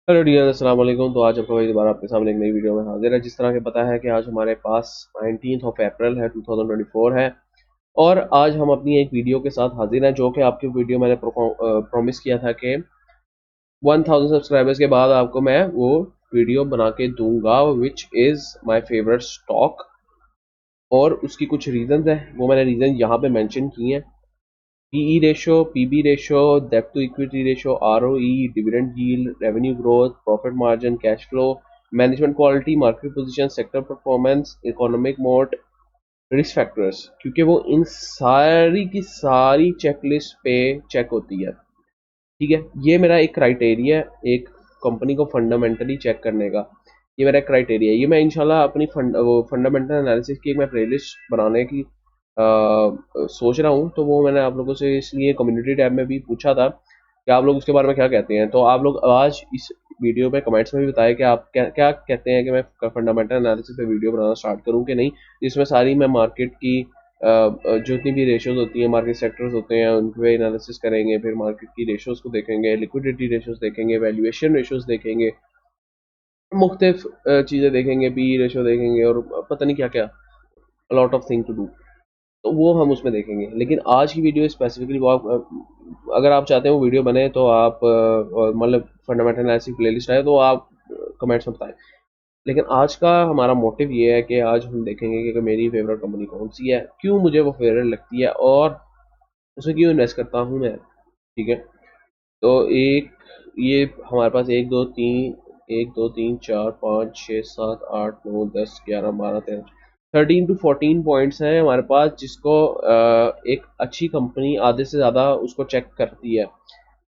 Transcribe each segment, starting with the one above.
Hello dear, अस्सलाम वालेकुम। तो आज आपका भाई दोबारा आपके सामने एक नई वीडियो में हाजिर है। जिस तरह के पता है कि आज हमारे पास 19 अप्रैल है, 2024 है। और आज हम अपनी एक वीडियो के साथ हाजिर हैं, जो कि आपकी वीडियो मैंने प्रॉमिस किया था कि 1000 सब्सक्राइबर्स के बाद आपको मैं वो वीडियो बना के दूंगा, which is my favourite stock. और उसकी कुछ रीजंस है, वो मैंने रीजन यहाँ पे मेंशन किए हैं। पीई रेशो, पीबी रेशो, डेब्ट to equity ratio, ROE, dividend yield, revenue growth, profit margin, cash flow, management quality, market position, sector performance, economic mode, risk factors. क्योंकि वो इन सारी की सारी चेकलिस्ट पे चेक होती है। ठीक है, ये मेरा एक क्राइटेरिया है एक कंपनी को फंडामेंटली चेक करने का। ये मेरा क्राइटेरिया है। ये मैं इंशाल्लाह अपनी फंडामेंटल एनालिसिस की एक मैं प्लेलिस्ट बनाने की सोच रहा हूँ। तो वो मैंने आप लोगों से इसलिए कम्युनिटी टैब में भी पूछा था कि आप लोग उसके बारे में क्या कहते हैं। तो आप लोग आज इस वीडियो में कमेंट्स में भी बताएं कि आप क्या क्या कहते हैं कि मैं फंडामेंटल एनालिसिस पे वीडियो बनाना स्टार्ट करूँ कि नहीं, जिसमें सारी मैं मार्केट की जितनी भी रेशोज होती हैं, मार्केट सेक्टर्स होते हैं, उन पे एनालिसिस करेंगे। फिर मार्केट की रेशोज को देखेंगे, लिक्विडिटी रेशोज देखेंगे, वैल्यूएशन रेशोज देखेंगे, मुख्तलिफ चीज़ें देखेंगे, पी रेशो देखेंगे, और पता नहीं क्या क्या, lot of thing to do. तो वो हम उसमें देखेंगे। लेकिन आज की वीडियो स्पेसिफिकली वो आप अगर आप चाहते हैं वो वीडियो बने तो आप मतलब फंडामेंटल एनालिसिस प्लेलिस्ट है तो आप कमेंट्स में बताएं। लेकिन आज का हमारा मोटिव ये है कि आज हम देखेंगे कि मेरी फेवरेट कंपनी कौन सी है, क्यों मुझे वो फेवरेट लगती है, और उसमें क्यों इन्वेस्ट करता हूँ मैं। ठीक है, तो एक ये हमारे पास एक दो तीन चार पाँच छः सात आठ नौ 10 11 12 13 13 to 14 पॉइंट्स हैं हमारे पास, जिसको एक अच्छी कंपनी आधे से ज़्यादा उसको चेक करती है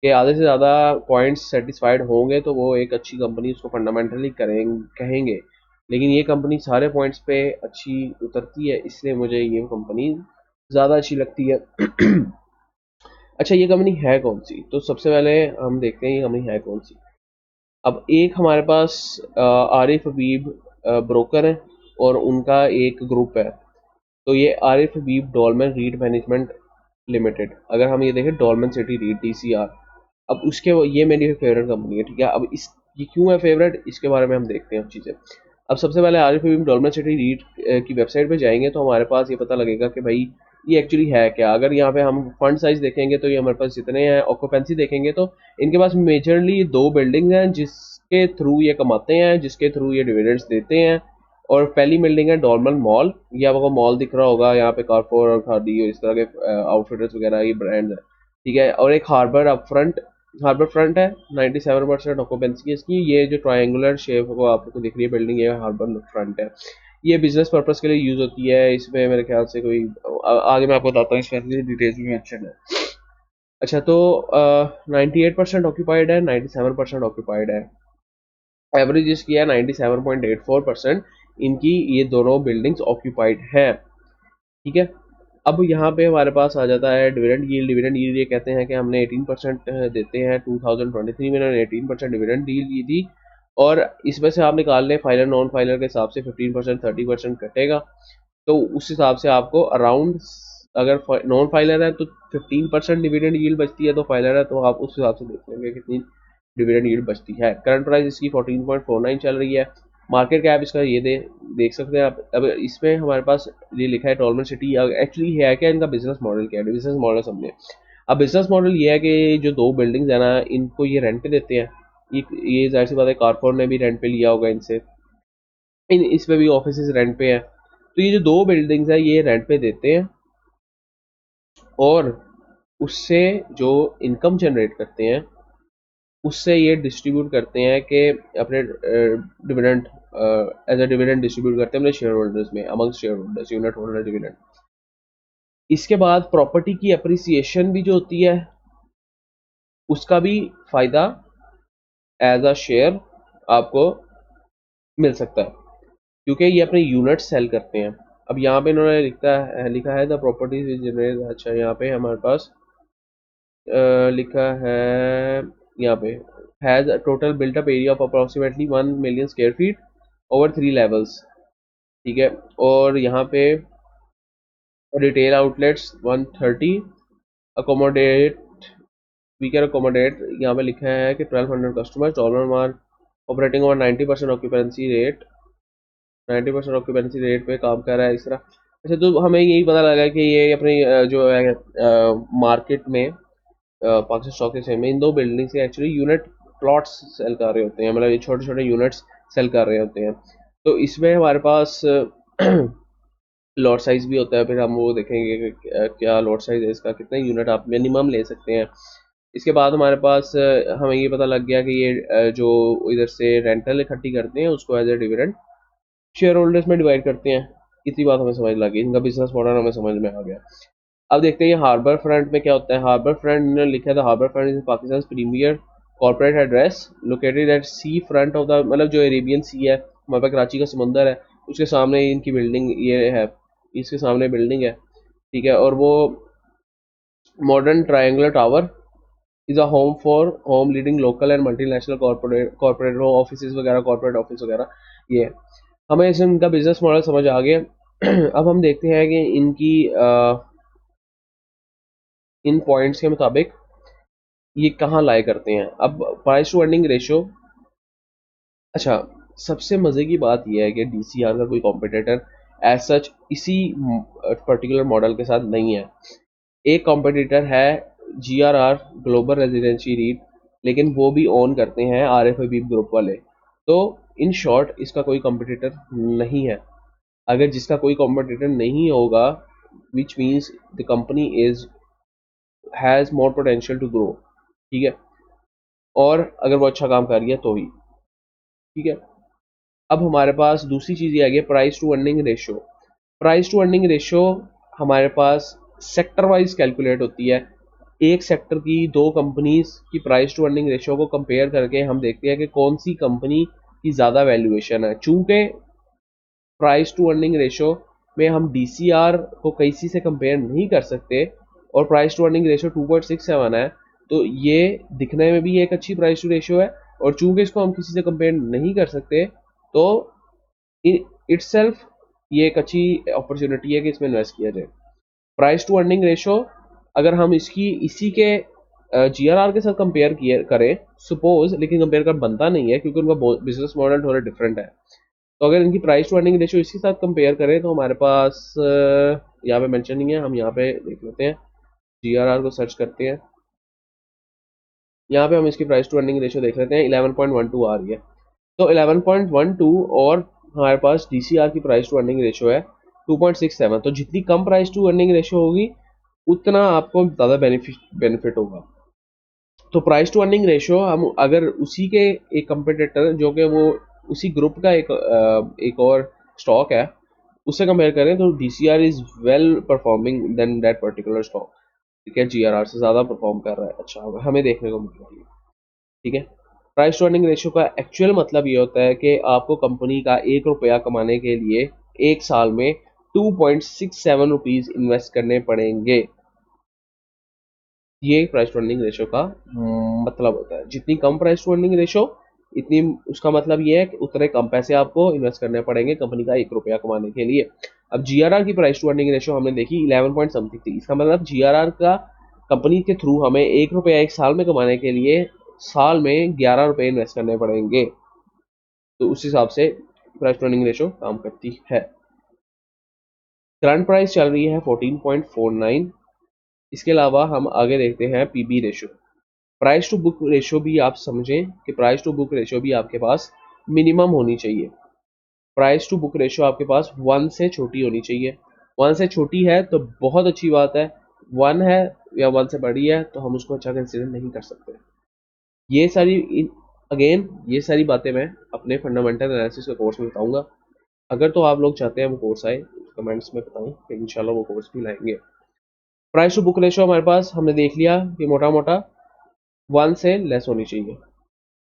कि आधे से ज़्यादा पॉइंट्स सेटिस्फाइड होंगे तो वो एक अच्छी कंपनी उसको फंडामेंटली कहेंगे। लेकिन ये कंपनी सारे पॉइंट्स पे अच्छी उतरती है, इसलिए मुझे ये कंपनी ज़्यादा अच्छी लगती है। अच्छा, ये कंपनी है कौन सी? तो सबसे पहले हम देखते हैं ये कंपनी है कौन सी। अब एक हमारे पास आरिफ हबीब ब्रोकर है, और उनका एक ग्रुप है। तो ये आरिफ हबीब डॉलमेन रीट मैनेजमेंट लिमिटेड, अगर हम ये देखें डॉलमेन सिटी रीट DCR। अब उसके ये मेरी फेवरेट कंपनी है। ठीक है, अब इस ये क्यों है फेवरेट, इसके बारे में हम देखते हैं चीज़ें। अब सबसे पहले आरिफ हबीब डॉलमेन सिटी रीट की वेबसाइट पे जाएंगे तो हमारे पास ये पता लगेगा कि भाई ये एक्चुअली है क्या। अगर यहाँ पे हम फंड साइज देखेंगे तो ये हमारे पास जितने हैं, ऑक्यूपेंसी देखेंगे तो इनके पास मेजरली दो बिल्डिंग हैं जिसके थ्रू ये कमाते हैं, जिसके थ्रू ये डिविडेंड्स देते हैं। और पहली बिल्डिंग है डॉलमन मॉल, ये आपको मॉल दिख रहा होगा, यहाँ पे कारफोर और खादी और इस तरह के आउटफिटर्स वगैरह ये ब्रांड है। ठीक है, और एक हार्बर फ्रंट है, 97% ऑक्यूपेंसी है इसकी। ये जो ट्रायंगुलर शेप को आपको दिख रही है बिल्डिंग, ये हार्बर फ्रंट है। ये बिजनेस पर्पस के लिए यूज होती है। इसमें मेरे ख्याल से कोई आगे मैं आपको बताता हूँ, इसमें डिटेल्स भी मेंशन है। अच्छा, तो 98% ऑक्यूपाइड है, 97% ऑक्यूपाइड है। एवरेज इसकी है 97.84%। इनकी ये दोनों बिल्डिंग्स ऑक्यूपाइड है। ठीक है, अब यहाँ पे हमारे पास आ जाता है डिविडेंड यील्ड। डिविडेंड यील्ड ये कहते हैं कि हमने 18% देते हैं। 2023 में इन्होंने 18% डिविडेंड यील्ड दी थी, और इसमें से आप निकाल लें फाइलर नॉन फाइलर के हिसाब से 15% 30% कटेगा। तो उस हिसाब से आपको अराउंड, अगर नॉन फाइलर है तो 15% डिविडेंड यील्ड बचती है, तो फाइलर है तो आप उस हिसाब से देख लेंगे कितनी डिविडेंड यील्ड बचती है। करंट प्राइस इसकी 14.49 चल रही है। मार्केट कैप इसका ये देख सकते हैं आप। अब इसमें हमारे पास ये लिखा है डॉलमेन सिटी। एक्चुअली है क्या, इनका बिजनेस मॉडल क्या है? बिजनेस मॉडल समझे। अब बिजनेस मॉडल ये है कि जो दो बिल्डिंग्स है ना, इनको ये रेंट पे देते हैं। ये जाहिर सी बात है, कारपोर ने भी रेंट पे लिया होगा इनसे, इसमें भी ऑफिस रेंट पे है। तो ये जो दो बिल्डिंग्स है ये रेंट पे देते हैं, और उससे जो इनकम जनरेट करते हैं उससे ये डिस्ट्रीब्यूट करते हैं कि अपने dividend as a dividend distribute करते हैं अपने शेयर होल्डर्स में, among share holders, unit holder dividend. इसके बाद प्रॉपर्टी की अप्रिसिएशन भी जो होती है उसका भी फायदा एज अ शेयर आपको मिल सकता है, क्योंकि ये अपने यूनिट सेल करते हैं। अब यहाँ पे इन्होंने लिखा है द प्रॉपर्टीज जनरेट। अच्छा, यहाँ पे हमारे पास लिखा है, यहाँ पे has a total built up area of approximately 1 million square feet over 3 levels। ठीक है, और यहाँ पे retail outlets 130 accommodate we can accommodate, यहाँ पे लिखा है कि 1200 customers, dollar mark operating over 90% occupancy rate, 90% occupancy rate पे काम कर रहा है इस तरह। अच्छा, तो हमें यही पता लगा कि ये अपनी जो है मार्केट में पाकिस्तान स्टॉक एक्सचेंज में इन दो बिल्डिंग से एक्चुअली यूनिट प्लॉट्स सेल कर रहे होते हैं, मतलब ये छोटे छोटे यूनिट्स सेल कर रहे होते हैं। तो इसमें हमारे पास लॉट साइज भी होता है, फिर हम वो देखेंगे कि क्या लॉट साइज है इसका, कितने यूनिट आप मिनिमम ले सकते हैं। इसके बाद हमारे पास हमें ये पता लग गया कि ये जो इधर से रेंटल इकट्ठी करते हैं उसको as a dividend share holders में डिवाइड करते हैं। इतनी बात हमें समझ लगी, इनका बिजनेस मॉडल हमें समझ में आ गया। अब देखते हैं हार्बर फ्रंट में क्या होता है। हार्बर फ्रंट ने लिखा था, harbour front is Pakistan premier corporate address located at sea front of the, मतलब जो अरेबियन सी है, हमारे पास कराची का समंदर है, उसके सामने इनकी बिल्डिंग ये है, इसके सामने बिल्डिंग है, ठीक है। और वो modern triangular tower is a home for home leading local and multinational corporate office वगैरह, कॉर्पोरेट ऑफिस वगैरह। ये हमें इसमें इनका बिजनेस मॉडल समझ आ गया। अब हम देखते हैं कि इनकी इन पॉइंट्स के मुताबिक ये कहाँ लाए करते हैं। अब प्राइस टू अर्निंग रेशियो, अच्छा सबसे मज़े की बात यह है कि डीसीआर का कोई कॉम्पिटिटर एज सच इसी पर्टिकुलर मॉडल के साथ नहीं है। एक कॉम्पिटिटर है जीआरआर ग्लोबल रेजिडेंसी रीट, लेकिन वो भी ओन करते हैं आरएफआईबी ग्रुप वाले। तो इन शॉर्ट इसका कोई कॉम्पिटिटर नहीं है। अगर जिसका कोई कॉम्पिटिटर नहीं होगा, which means the company is has more potential to grow, ठीक है, और अगर वो अच्छा काम कर रही है तो ही, ठीक है। अब हमारे पास दूसरी चीज़ ये आ गई price to earning ratio. Price to earning ratio हमारे पास सेक्टर वाइज कैलकुलेट होती है। एक सेक्टर की दो कंपनीज की प्राइस टू अर्निंग रेशियो को कंपेयर करके हम देखते हैं कि कौन सी कंपनी की ज़्यादा वैल्यूएशन है। चूंकि प्राइस टू अर्निंग रेशियो में हम डीसीआर को किसी से कंपेयर नहीं कर सकते और प्राइस टू अर्निंग रेशियो 2.67 है, तो ये दिखने में भी एक अच्छी प्राइस टू रेशियो है, और चूंकि इसको हम किसी से कंपेयर नहीं कर सकते तो इटसेल्फ ये एक अच्छी अपॉर्चुनिटी है कि इसमें इन्वेस्ट किया जाए। प्राइस टू अर्निंग रेशियो अगर हम इसकी इसी के जीआरआर के साथ कंपेयर करें सपोज, लेकिन कंपेयर कर बनता नहीं है क्योंकि उनका बिजनेस मॉडल थोड़ा डिफरेंट है। तो अगर इनकी प्राइस टू अर्निंग रेशियो इसके साथ कंपेयर करें तो हमारे पास यहाँ पे मेंशन नहीं है, हम यहाँ पे देख लेते हैं, जीआरआर को सर्च करते हैं, यहाँ पे हम इसकी प्राइस टू अर्निंग रेशियो देख लेते हैं, 11.12 आ रही है। तो 11.12 और हमारे पास डीसीआर की प्राइस टू अर्निंग रेशियो है 2.67। तो जितनी कम प्राइस टू अर्निंग रेशियो होगी उतना आपको ज़्यादा बेनिफिट होगा। तो प्राइस टू अर्निंग रेशियो हम अगर उसी के एक कंपटीटर जो कि वो उसी ग्रुप का एक और स्टॉक है उससे कंपेयर करें तो DCR is well performing then that particular stock, ठीक है, जीआरआर से ज़्यादा परफॉर्म कर रहा है, अच्छा हमें देखने को मिल रहा है, ठीक है। प्राइस टू अर्निंग रेशियो का एक्चुअल मतलब ये होता है कि आपको कंपनी का 1 रुपया कमाने के लिए एक साल में 2.67 रुपीज़ इन्वेस्ट करने पड़ेंगे। ये प्राइस टू अर्निंग रेशियो का मतलब होता है। जितनी कम प्राइस टू अर्निंग रेशियो इतनी, उसका मतलब ये है कि उतने कम पैसे आपको इन्वेस्ट करने पड़ेंगे कंपनी का 1 रुपया कमाने के लिए। अब जीआरआर की प्राइस टू अर्निंग रेशियो हमने देखी 11 पॉइंट समथिंग थी। इसका मतलब जीआरआर का कंपनी के थ्रू हमें 1 रुपया एक साल में कमाने के लिए साल में 11 रुपये इन्वेस्ट करने पड़ेंगे। तो उस हिसाब से प्राइस टू अर्निंग रेशियो काम करती है। करंट प्राइस चल रही है 14.49। इसके अलावा हम आगे देखते हैं PB ratio. Price to book ratio भी आप समझें कि प्राइस टू बुक रेशियो भी आपके पास मिनिमम होनी चाहिए। प्राइस टू बुक रेशियो आपके पास 1 से छोटी होनी चाहिए। 1 से छोटी है तो बहुत अच्छी बात है, 1 है या 1 से बड़ी है तो हम उसको अच्छा कंसिडर नहीं कर सकते। ये सारी बातें मैं अपने फंडामेंटल एनालिसिस के कोर्स में बताऊंगा। अगर तो आप लोग चाहते हैं वो कोर्स आए कमेंट्स में बताएं, कि इंशाल्लाह वो कोर्स भी लाएंगे। प्राइस टू बुक रेशियो हमारे पास हमने देख लिया कि मोटा मोटा 1 से लेस होनी चाहिए।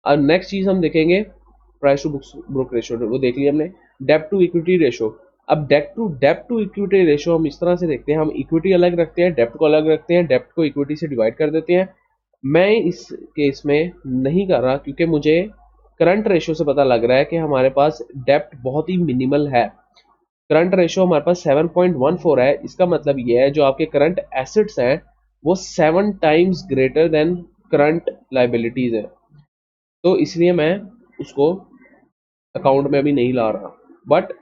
अब नेक्स्ट चीज़ हम देखेंगे प्राइस टू बुक रेशियो, वो देख लिया हमने। डेब्ट टू इक्विटी रेशियो। अब डेब्ट टू इक्विटी रेशियो हम इस तरह से देखते हैं, हम इक्विटी अलग रखते हैं, डेब्ट को अलग रखते हैं, डेब्ट को इक्विटी से डिवाइड कर देते हैं। मैं इस केस में नहीं कर रहा क्योंकि मुझे करंट रेशियो से पता लग रहा है कि हमारे पास डेब्ट बहुत ही मिनिमल है। करंट रेशियो हमारे पास 7.14 है। इसका मतलब ये है जो आपके करंट एसेट्स हैं वो 7 times greater than current liabilities है, तो इसलिए मैं उसको अकाउंट में अभी नहीं ला रहा। बट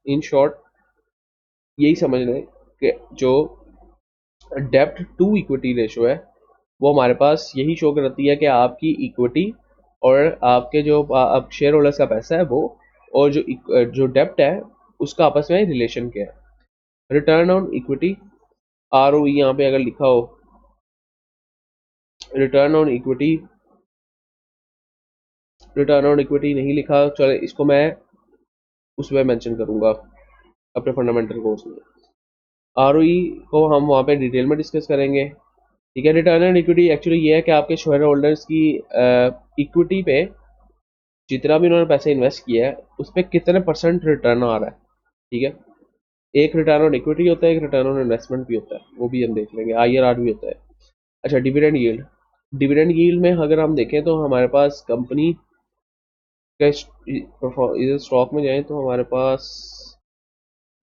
इन शॉर्ट यही समझ लें कि जो डेब्ट टू इक्विटी रेशो है वो हमारे पास यही शो करती है कि आपकी इक्विटी और आपके जो आप शेयर होल्डर्स का पैसा है वो, और जो डेब्ट है उसका आपस में रिलेशन क्या है। रिटर्न ऑन इक्विटी, ROE यहाँ पे अगर लिखा हो, return on equity, return on equity नहीं लिखा, चलो इसको मैं उसमें मेंशन करूंगा अपने फंडामेंटल कोर्स में। ROE को हम वहाँ पे डिटेल में डिस्कस करेंगे, ठीक है। रिटर्न ऑन इक्विटी एक्चुअली ये है कि आपके शेयर होल्डर्स की इक्विटी पे जितना भी उन्होंने पैसे इन्वेस्ट किया है उस पर कितने % रिटर्न आ रहा है, ठीक है। एक रिटर्न ऑन इक्विटी होता है, एक रिटर्न ऑन इन्वेस्टमेंट भी होता है, वो भी हम देख लेंगे, IRR भी होता है। अच्छा, डिविडेंड यील्ड, डिविडेंड यील्ड में अगर हम देखें तो हमारे पास कंपनी के स्टॉक में जाएं तो हमारे पास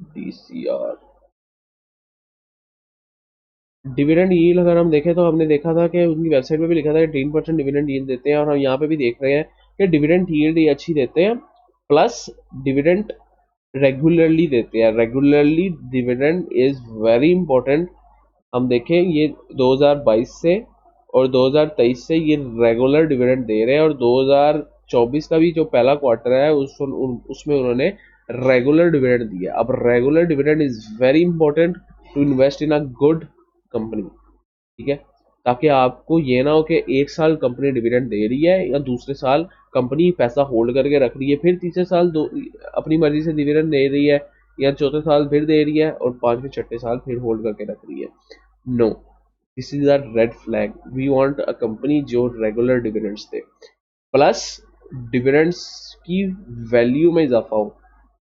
DCR, डिविडेंड यील्ड अगर हम देखें तो हमने देखा था कि उनकी वेबसाइट पे भी लिखा था कि 3% डिविडेंड यील्ड देते हैं, और हम यहाँ पे भी देख रहे हैं कि डिविडेंड यील्ड ये अच्छी देते हैं, प्लस डिविडेंड रेगुलरली देते हैं। Regularly dividend is very important. हम देखें ये 2022 से और 2023 से ये रेगुलर डिविडेंड दे रहे हैं, और 2024 का भी जो पहला क्वार्टर है उसमें उन्होंने रेगुलर डिविडेंड दिया। अब regular dividend is very important to invest in a good company, ठीक है, ताकि आपको ये ना हो कि एक साल कंपनी डिविडेंड दे रही है या दूसरे साल कंपनी पैसा होल्ड करके रख रही है, फिर तीसरे साल अपनी मर्जी से डिविडेंड दे रही है, या चौथे साल फिर दे रही है, और पांचवें छठे साल फिर होल्ड करके रख रही है। No, this is a red flag. We want a company जो रेगुलर डिविडेंड्स दे, प्लस डिविडेंड्स की वैल्यू में इजाफा हो।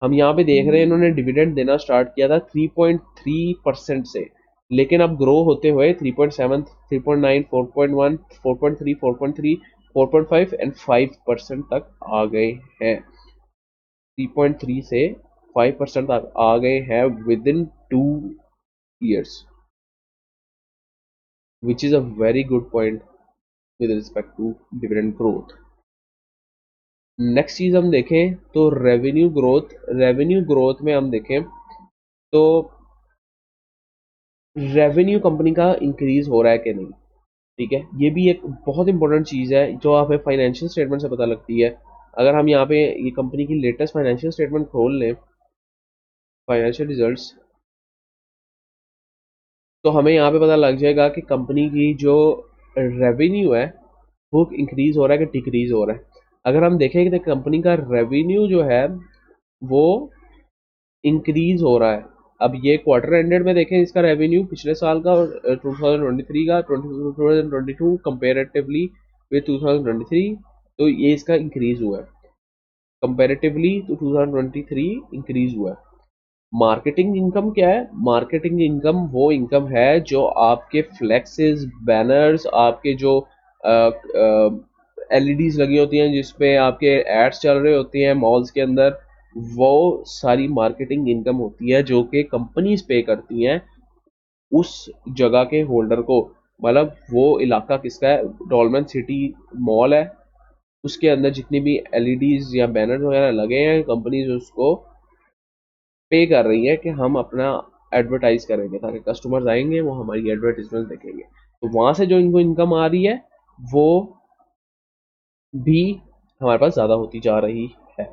हम यहाँ पे देख रहे हैं इन्होंने डिविडेंड देना स्टार्ट किया था 3.3% से, लेकिन अब ग्रो होते हुए 3.7, 3.9, 4.1, 4.3, 4.3, 4.5 एंड 5% तक आ गए हैं। 3.3 से 5% तक आ गए हैं with in 2 years, which is a very good point with respect to dividend growth. Next चीज हम देखें तो रेवेन्यू ग्रोथ। रेवेन्यू ग्रोथ में हम देखें तो रेवेन्यू कंपनी का इंक्रीज हो रहा है कि नहीं, ठीक है। ये भी एक बहुत इंपॉर्टेंट चीज़ है जो हमें फाइनेंशियल स्टेटमेंट से पता लगती है। अगर हम यहाँ पे ये कंपनी की लेटेस्ट फाइनेंशियल स्टेटमेंट खोल लें, फाइनेंशियल रिजल्ट्स, तो हमें यहाँ पे पता लग जाएगा कि कंपनी की जो रेवेन्यू है वो इंक्रीज हो रहा है कि डिक्रीज हो रहा है। अगर हम देखें कि कंपनी का रेवेन्यू जो है वो इंक्रीज हो रहा है। अब ये क्वार्टर एंडेड में देखें इसका रेवेन्यू पिछले साल का 2023 का 2022 कंपेरेटिवली विद 2023, तो ये इसका इंक्रीज हुआ है कंपेरेटिवली टू 2023, इंक्रीज हुआ है। मार्केटिंग इनकम क्या है? मार्केटिंग इनकम वो इनकम है जो आपके फ्लेक्सेस, बैनर्स, आपके जो LEDs लगी होती हैं जिसपे आपके एड्स चल रहे होते हैं मॉल्स के अंदर, वो सारी मार्केटिंग इनकम होती है जो कि कंपनीज पे करती हैं उस जगह के होल्डर को। मतलब वो इलाका किसका है? डॉलमेन सिटी मॉल है, उसके अंदर जितनी भी LEDs या बैनर वगैरह लगे हैं कंपनीज उसको पे कर रही है कि हम अपना एडवर्टाइज करेंगे ताकि कस्टमर्स आएंगे वो हमारी एडवर्टीजमेंट देखेंगे, तो वहां से जो इनको इनकम आ रही है वो भी हमारे पास ज़्यादा होती जा रही है।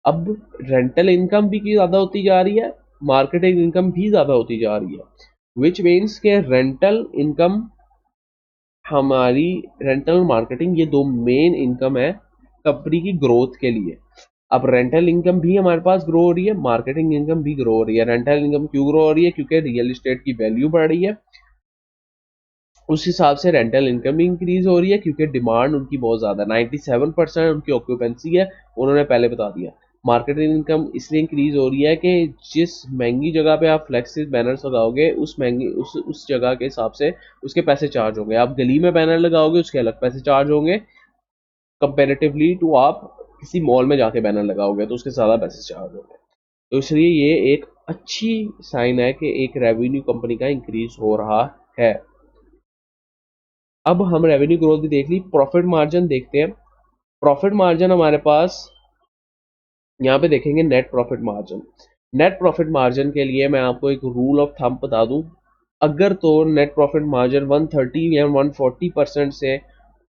अब रेंटल इनकम भी की ज़्यादा होती जा रही है, मार्केटिंग इनकम भी ज़्यादा होती जा रही है, विच मीन्स के रेंटल इनकम हमारी, रेंटल मार्केटिंग ये दो मेन इनकम है कंपनी की ग्रोथ के लिए। अब रेंटल इनकम भी हमारे पास ग्रो हो रही है, मार्केटिंग इनकम भी ग्रो हो रही है। रेंटल इनकम क्यों ग्रो हो रही है? क्योंकि रियल एस्टेट की वैल्यू बढ़ रही है, उस हिसाब से रेंटल इनकम भी इंक्रीज हो रही है क्योंकि डिमांड उनकी बहुत ज़्यादा, 97% उनकी ऑक्यूपेंसी है, उन्होंने पहले बता दिया। मार्केटिंग इनकम इसलिए इंक्रीज हो रही है कि जिस महंगी जगह पे आप फ्लेक्सिस बैनर्स लगाओगे उस महंगी उस जगह के हिसाब से उसके पैसे चार्ज होंगे। आप गली में बैनर लगाओगे उसके अलग पैसे चार्ज होंगे कंपेरेटिवली टू आप किसी मॉल में जाके बैनर लगाओगे तो उसके ज़्यादा पैसे चार्ज होंगे। तो इसलिए ये एक अच्छी साइन है कि एक रेवेन्यू कंपनी का इंक्रीज हो रहा है। अब हम रेवेन्यू ग्रोथ भी देख ली, प्रॉफिट मार्जिन देखते हैं। प्रॉफिट मार्जिन हमारे पास यहाँ पे देखेंगे net profit margin. Net profit margin के लिए मैं आपको एक रूल ऑफ थंब बता दूं, अगर तो नेट प्रॉफिट मार्जिन 130 या 140% से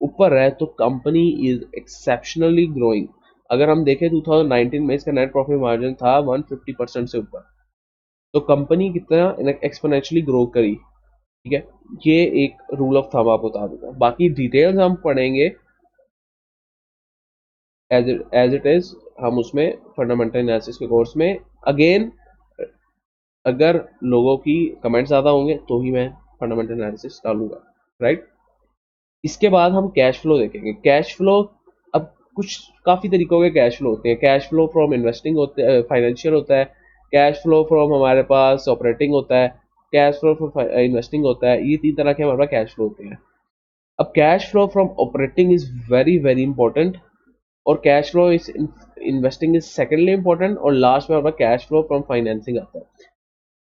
ऊपर है तो कंपनी इज एक्सेप्शनली ग्रोइंग। अगर हम देखें 2019 में इसका नेट प्रॉफिट मार्जिन था 150% से ऊपर, तो कंपनी कितना एक्सपोनेंशियली ग्रो करी। ठीक है, ये एक रूल ऑफ थंब आपको बता दूंगा, बाकी डिटेल्स हम पढ़ेंगे एज इट इज, हम उसमें फंडामेंटल एनालिसिस के कोर्स में। अगेन अगर लोगों की कमेंट ज़्यादा होंगे तो ही मैं फंडामेंटल एनालिसिस डालूंगा, राइट। इसके बाद हम कैश फ्लो देखेंगे। कैश फ्लो, अब कुछ काफ़ी तरीकों के कैश फ्लो होते हैं। कैश फ्लो फ्रॉम इन्वेस्टिंग होते हैं, फाइनेंशियल होता है। कैश फ्लो फ्रॉम हमारे पास ऑपरेटिंग होता है। कैश फ्लो फ्रॉम इन्वेस्टिंग होता है। ये 3 तरह के हमारे पास कैश फ्लो होते हैं। अब cash flow from operating is very very important, और cash flow is investing is secondly important, और लास्ट में हमारा कैश फ्लो फ्रॉम फाइनेंसिंग आता है।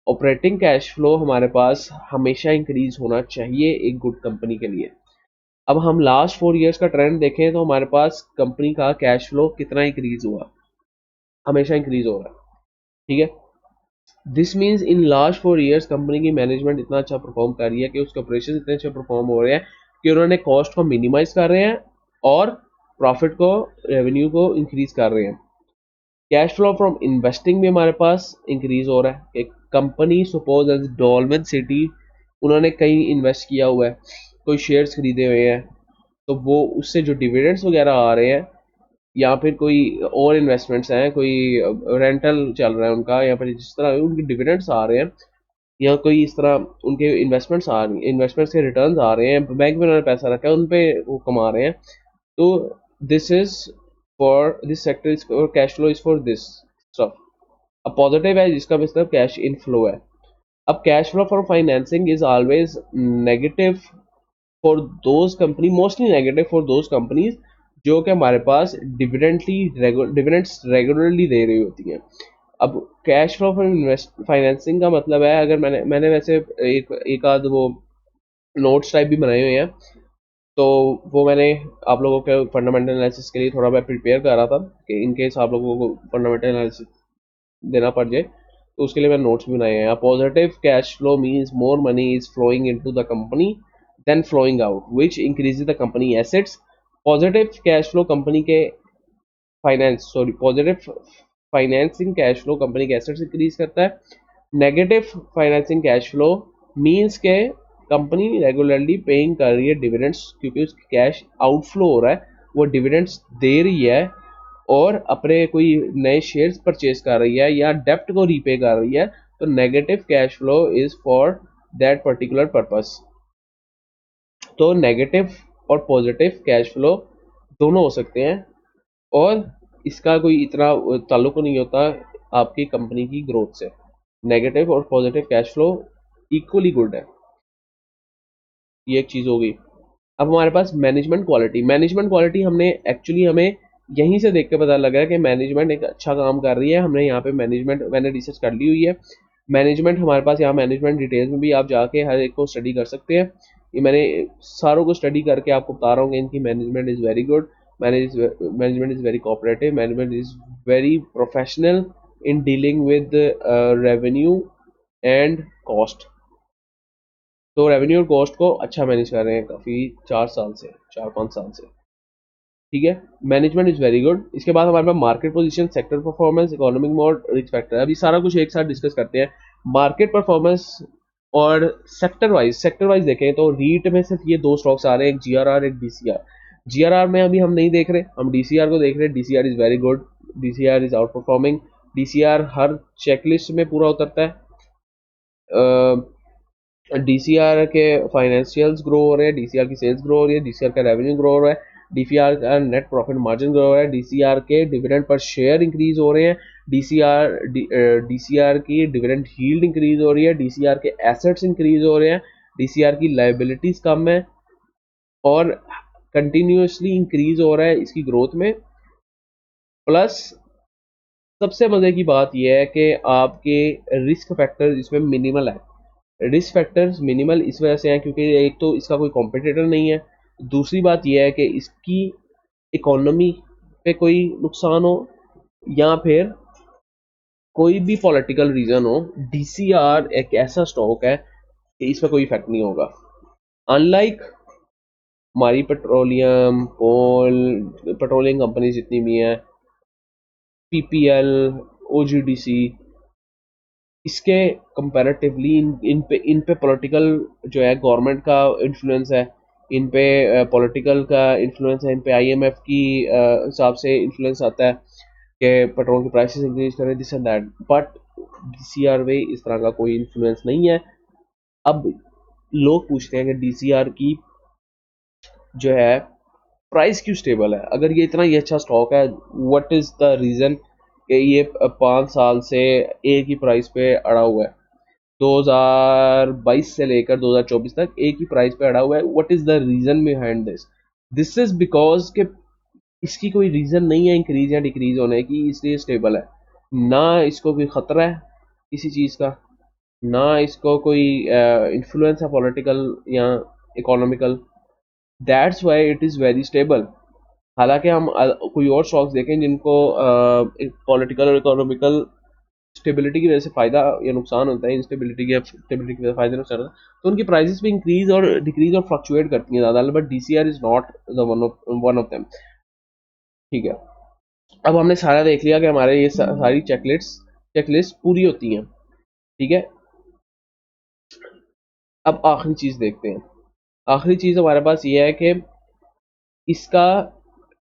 ऑपरेटिंग कैश फ्लो हमारे पास हमेशा इंक्रीज होना चाहिए एक गुड कंपनी के लिए। अब हम लास्ट 4 ईयर्स का ट्रेंड देखें तो हमारे पास कंपनी का कैश फ्लो कितना इंक्रीज हुआ, हमेशा इंक्रीज हो रहा है। ठीक है, this means in last 4 years company की मैनेजमेंट इतना अच्छा परफॉर्म कर रही है कि उसके ऑपरेशन इतने अच्छे परफॉर्म हो रहे हैं कि उन्होंने कॉस्ट को मिनिमाइज कर रहे हैं और प्रॉफिट को, रेवेन्यू को इंक्रीज कर रहे हैं। कैश फ्लो फ्रॉम इन्वेस्टिंग भी हमारे पास इंक्रीज हो रहा है। एक company suppose as Dolmen City, उन्होंने कहीं इन्वेस्ट किया हुआ है, कोई शेयर्स खरीदे हुए हैं, तो वो उससे जो डिविडेंड्स वगैरह आ रहे हैं, या फिर कोई और इन्वेस्टमेंट्स हैं, कोई रेंटल चल रहा है उनका, या फिर जिस तरह उनके डिविडेंड्स आ रहे हैं, या कोई इस तरह उनके इन्वेस्टमेंट्स आ रही इन्वेस्टमेंट्स के रिटर्न्स आ रहे हैं, बैंक में उन्होंने पैसा रखा है, उन पे वो कमा रहे हैं, तो this is for this sector is, cash flow is for this stuff. अब पॉजिटिव है जिसका मतलब कैश इनफ्लो है। अब cash flow for financing is always negative for those company, mostly negative for those companies जो कि हमारे पास डिविडेंड्स रेगुलरली दे रही होती हैं। अब कैश फ्लो फॉर फाइनेंसिंग का मतलब है, अगर मैंने वैसे एक आध वो नोट्स टाइप भी बनाए हुए हैं, तो वो मैंने आप लोगों के फंडामेंटल एनालिसिस के लिए थोड़ा मैं प्रिपेयर कर रहा था कि इन केस आप लोगों को फंडामेंटल एनालिसिस देना पड़ जाए, तो उसके लिए मैंने नोट्स भी बनाए हैं। Positive cash flow means more money is flowing into the company then flowing out which increases the company assets. Positive cash flow company के positive financing cash flow company के एसेट्स इंक्रीज करता है। Negative financing cash flow means के company regularly paying कर रही है dividends, क्योंकि उसकी कैश आउटफ्लो हो रहा है, वो डिविडेंड्स दे रही है और अपने कोई नए शेयर्स परचेज कर रही है या डेप्ट को रीपे कर रही है, तो negative cash flow is for that particular purpose. तो नेगेटिव और पॉजिटिव कैश फ्लो दोनों हो सकते हैं, और इसका कोई इतना ताल्लुक नहीं होता आपकी कंपनी की ग्रोथ से। नेगेटिव और positive cash flow equally good है, ये एक चीज़ हो गई। अब हमारे पास मैनेजमेंट क्वालिटी। मैनेजमेंट क्वालिटी हमने एक्चुअली हमें यहीं से देख के पता लगा है कि मैनेजमेंट एक अच्छा काम कर रही है। हमने यहाँ पे मैनेजमेंट मैंने रिसर्च कर ली हुई है। मैनेजमेंट हमारे पास यहाँ मैनेजमेंट डिटेल्स में भी आप जाके हर एक को स्टडी कर सकते हैं। ये मैंने सारों को स्टडी करके आपको बता रहा हूँ कि इनकी management is very good, management is very cooperative, management is very professional in dealing with revenue and cost. तो रेवेन्यू और कॉस्ट को अच्छा मैनेज कर रहे हैं काफ़ी 4-5 साल से। ठीक है, मैनेजमेंट इज़ वेरी गुड। इसके बाद हमारे पास market position, sector performance, economic mode, risk factor. अभी सारा कुछ एक साथ डिस्कस करते हैं। मार्केट परफॉर्मेंस और सेक्टर वाइज देखें तो रीट में सिर्फ ये 2 स्टॉक्स आ रहे हैं, एक जीआरआर एक डीसीआर। जीआरआर में अभी हम नहीं देख रहे, हम डीसीआर को देख रहे हैं। DCR is very good, DCR is out performing. DCR her checklist में पूरा उतरता है। डीसीआर के फाइनेंशियल्स ग्रो हो रहे हैं, डीसीआर की सेल्स ग्रो हो रही है, डीसीआर का रेवेन्यू ग्रो हो रहा है, डीसीआर का नेट प्रॉफिट मार्जिन ग्रो हो रहा है, डीसीआर के डिविडेंड पर शेयर इंक्रीज हो रहे हैं, डीसीआर की डिविडेंड यील्ड इंक्रीज हो रही है, डीसीआर के एसेट्स इंक्रीज हो रहे हैं, डीसीआर की लायबिलिटीज कम है और कंटिन्यूसली इंक्रीज हो रहा है इसकी ग्रोथ में। प्लस सबसे मजे की बात यह है कि आपके रिस्क फैक्टर इसमें मिनिमल है। रिस्क फैक्टर्स मिनिमल इस वजह से हैं क्योंकि एक तो इसका कोई कॉम्पिटिटर नहीं है, दूसरी बात यह है कि इसकी इकोनॉमी पे कोई नुकसान हो या फिर कोई भी पॉलिटिकल रीजन हो, डीसीआर एक ऐसा स्टॉक है कि इसमें कोई इफेक्ट नहीं होगा। अनलाइक हमारी पेट्रोलियम, कोल, पेट्रोलियम कंपनी जितनी भी हैं, पीपीएल, ओजीडीसी, इसके कंपैरेटिवली इन पे पॉलिटिकल जो है गवर्नमेंट का इन्फ्लुएंस है, इन पे पॉलिटिकल का इन्फ्लुएंस है, इन पे आईएमएफ की हिसाब से इन्फ्लुएंस आता है कि पेट्रोल की प्राइसेस इंक्रीज करें, this and that. But DCR में इस तरह का कोई इन्फ्लुएंस नहीं है। अब लोग पूछते हैं कि डीसीआर की जो है प्राइस क्यों स्टेबल है, अगर ये इतना ही अच्छा स्टॉक है, व्हाट इज द रीजन कि ये 5 साल से एक ही प्राइस पे अड़ा हुआ है, 2022 से लेकर 2024 तक एक ही प्राइस पे अड़ा हुआ है। What is the reason behind this? This is because कि इसकी कोई रीजन नहीं है इंक्रीज या डिक्रीज होने की, इसलिए स्टेबल है। ना इसको कोई खतरा है किसी चीज़ का, ना इसको कोई इन्फ्लुएंस है पॉलिटिकल या economical, that's why it is very stable. हालांकि हम कोई और स्टॉक्स देखें जिनको पॉलिटिकल और इकोनॉमिकल स्टेबिलिटी की वजह से फायदा या नुकसान होता है, इंस्टेबिलिटी की स्टेबिलिटी की वजह से फायदा नुकसान होता है, तो उनकी प्राइसेस भी इंक्रीज और डिक्रीज और फ्लक्चुएट करती हैं ज़्यादा, but DCR is not the one of them. ठीक है, अब हमने सारा देख लिया कि हमारे ये सारी चेकलिस्ट पूरी होती हैं। ठीक है, अब आखिरी चीज़ देखते हैं। आखिरी चीज़ हमारे पास ये है कि इसका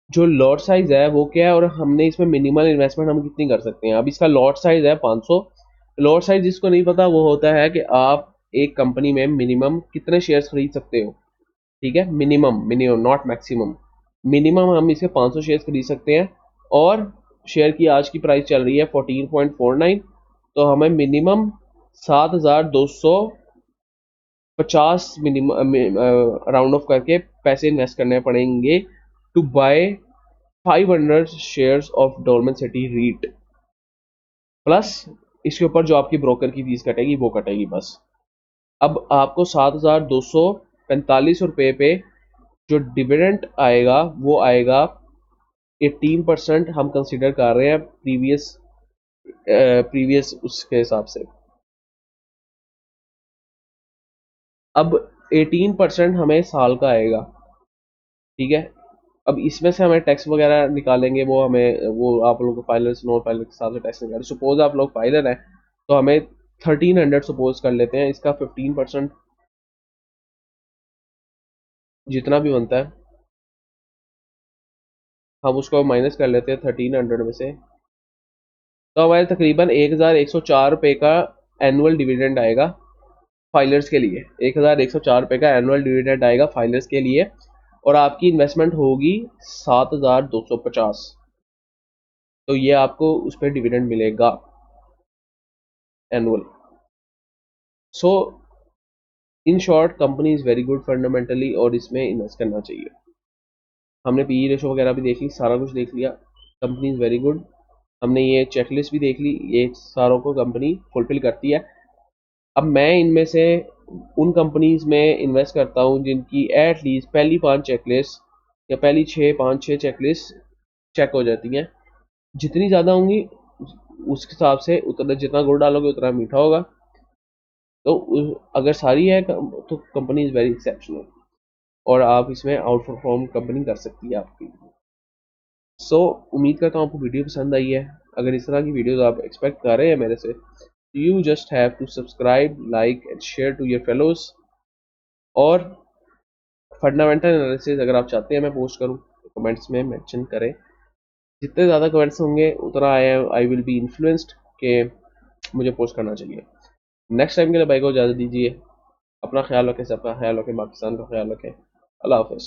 जो लॉट साइज है वो क्या है, और हमने इसमें मिनिमल इन्वेस्टमेंट हम कितनी कर सकते हैं। अब इसका लॉट साइज है 500। लॉट साइज जिसको नहीं पता वो होता है कि आप एक कंपनी में मिनिमम कितने शेयर्स खरीद सकते हो। ठीक है, मिनिमम, नॉट मैक्सिमम, मिनिमम हम इसे 500 शेयर्स खरीद सकते हैं, और शेयर की आज की प्राइस चल रही है 14.49, तो हमें मिनिमम 7,250 मिनिमम राउंड ऑफ करके पैसे इन्वेस्ट करने पड़ेंगे to buy 500 shares of Dolmen City REIT, plus इसके ऊपर जो आपकी ब्रोकर की फीस कटेगी वो कटेगी बस। अब आपको 7,245 रुपये पे जो डिविडेंड आएगा वो आएगा 18%, हम कंसिडर कर रहे हैं प्रीवियस उसके हिसाब से। अब 18% हमें साल का आएगा। ठीक है, अब इसमें से हमें टैक्स वगैरह निकालेंगे, वो हमें, वो आप लोगों को फाइलर नॉन फाइलर के हिसाब से टैक्स निकालें। सपोज आप लोग फाइलर हैं तो हमें 1300 सपोज कर लेते हैं, इसका 15% जितना भी बनता है हम उसको माइनस कर लेते हैं 1300 में से, तो हमारे तकरीबन 1104 रुपये का एनुअल डिविडेंड आएगा फाइलर्स के लिए। 1104 रुपये का एनुअल डिविडेंड आएगा फाइलर्स के लिए, और आपकी इन्वेस्टमेंट होगी 7,250, तो ये आपको उस पर डिविडेंड मिलेगा annual. So in short company is very good fundamentally, और इसमें इन्वेस्ट करना चाहिए। हमने पीई रेशो वगैरह भी देख ली, सारा कुछ देख लिया, कंपनी इज़ वेरी गुड। हमने ये चेकलिस्ट भी देख ली, ये सारों को कंपनी फुलफिल करती है। अब मैं इनमें से उन कंपनीज में इन्वेस्ट करता हूँ जिनकी एटलीस्ट पहली 5 चेकलिस्ट या पहली 5-6 चेकलिस्ट चेक हो जाती हैं। जितनी ज़्यादा होंगी उस हिसाब से उतना, जितना गुड़ डालोगे उतना मीठा होगा। तो अगर सारी है तो कंपनी इज़ वेरी एक्सेप्शनल, और आप इसमें आउट परफॉर्म कंपनी कर सकती है आपकी। सो उम्मीद करता हूँ आपको वीडियो पसंद आई है। अगर इस तरह की वीडियोस आप एक्सपेक्ट कर रहे हैं मेरे से, you just have to subscribe, like and share to your fellows. और फंडामेंटल एनालिसिस अगर आप चाहते हैं मैं पोस्ट करूँ तो कमेंट्स में मेंशन करें। जितने ज़्यादा कमेंट्स होंगे उतना आई विल बी इन्फ्लुएंस्ड कि मुझे पोस्ट करना चाहिए। नेक्स्ट टाइम के लिए भाई को इजाज़त दीजिए। अपना ख्याल रखें, सबका ख्याल रखें, पाकिस्तान का ख्याल रखें। अल्लाह हाफ़िज़।